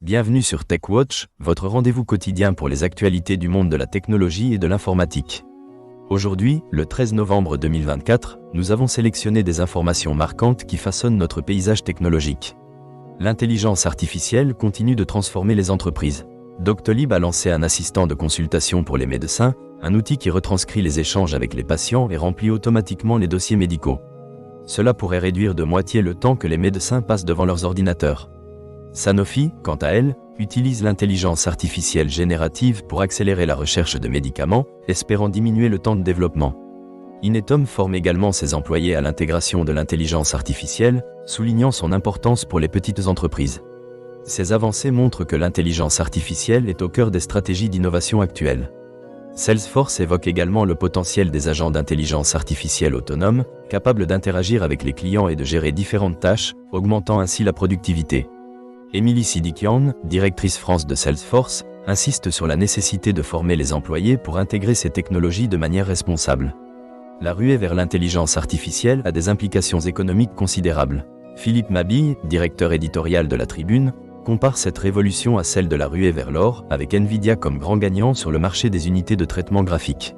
Bienvenue sur TechWatch, votre rendez-vous quotidien pour les actualités du monde de la technologie et de l'informatique. Aujourd'hui, le 13 novembre 2024, nous avons sélectionné des informations marquantes qui façonnent notre paysage technologique. L'intelligence artificielle continue de transformer les entreprises. Doctolib a lancé un assistant de consultation pour les médecins, un outil qui retranscrit les échanges avec les patients et remplit automatiquement les dossiers médicaux. Cela pourrait réduire de moitié le temps que les médecins passent devant leurs ordinateurs. Sanofi, quant à elle, utilise l'intelligence artificielle générative pour accélérer la recherche de médicaments, espérant diminuer le temps de développement. Inetum forme également ses employés à l'intégration de l'intelligence artificielle, soulignant son importance pour les petites entreprises. Ces avancées montrent que l'intelligence artificielle est au cœur des stratégies d'innovation actuelles. Salesforce évoque également le potentiel des agents d'intelligence artificielle autonomes, capables d'interagir avec les clients et de gérer différentes tâches, augmentant ainsi la productivité. Émilie Sidikian, directrice France de Salesforce, insiste sur la nécessité de former les employés pour intégrer ces technologies de manière responsable. La ruée vers l'intelligence artificielle a des implications économiques considérables. Philippe Mabille, directeur éditorial de La Tribune, compare cette révolution à celle de la ruée vers l'or, avec Nvidia comme grand gagnant sur le marché des unités de traitement graphique.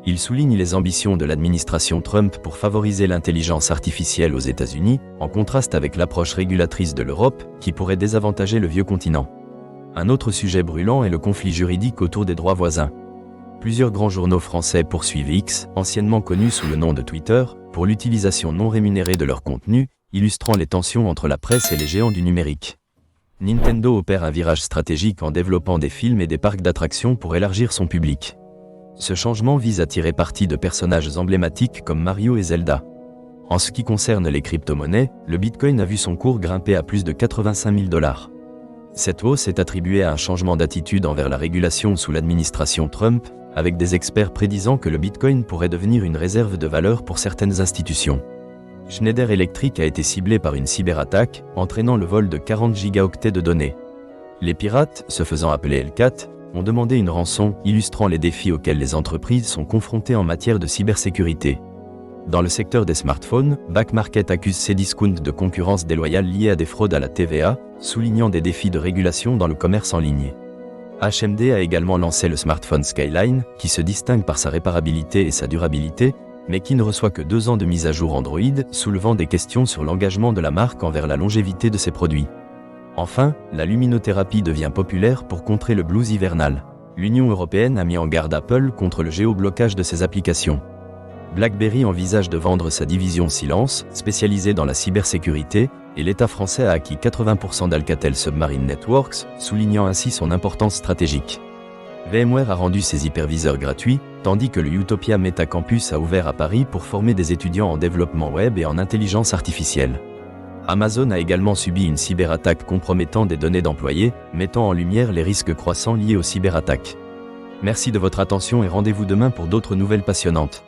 Il souligne les ambitions de l'administration Trump pour favoriser l'intelligence artificielle aux États-Unis, en contraste avec l'approche régulatrice de l'Europe, qui pourrait désavantager le vieux continent. Un autre sujet brûlant est le conflit juridique autour des droits voisins. Plusieurs grands journaux français poursuivent X, anciennement connu sous le nom de Twitter, pour l'utilisation non rémunérée de leur contenu, illustrant les tensions entre la presse et les géants du numérique. Nintendo opère un virage stratégique en développant des films et des parcs d'attractions pour élargir son public. Ce changement vise à tirer parti de personnages emblématiques comme Mario et Zelda. En ce qui concerne les crypto-monnaies, le Bitcoin a vu son cours grimper à plus de 85 000 $. Cette hausse est attribuée à un changement d'attitude envers la régulation sous l'administration Trump, avec des experts prédisant que le Bitcoin pourrait devenir une réserve de valeur pour certaines institutions. Schneider Electric a été ciblé par une cyberattaque, entraînant le vol de 40 gigaoctets de données. Les pirates, se faisant appeler Hellcat, ont demandé une rançon, illustrant les défis auxquels les entreprises sont confrontées en matière de cybersécurité. Dans le secteur des smartphones, Backmarket accuse Cdiscount de concurrence déloyale liée à des fraudes à la TVA, soulignant des défis de régulation dans le commerce en ligne. HMD a également lancé le smartphone Skyline, qui se distingue par sa réparabilité et sa durabilité, mais qui ne reçoit que 2 ans de mise à jour Android, soulevant des questions sur l'engagement de la marque envers la longévité de ses produits. Enfin, la luminothérapie devient populaire pour contrer le blues hivernal. L'Union européenne a mis en garde Apple contre le géoblocage de ses applications. BlackBerry envisage de vendre sa division Silence, spécialisée dans la cybersécurité, et l'État français a acquis 80% d'Alcatel Submarine Networks, soulignant ainsi son importance stratégique. VMware a rendu ses hyperviseurs gratuits, tandis que le Utopia Meta Campus a ouvert à Paris pour former des étudiants en développement web et en intelligence artificielle. Amazon a également subi une cyberattaque compromettant des données d'employés, mettant en lumière les risques croissants liés aux cyberattaques. Merci de votre attention et rendez-vous demain pour d'autres nouvelles passionnantes.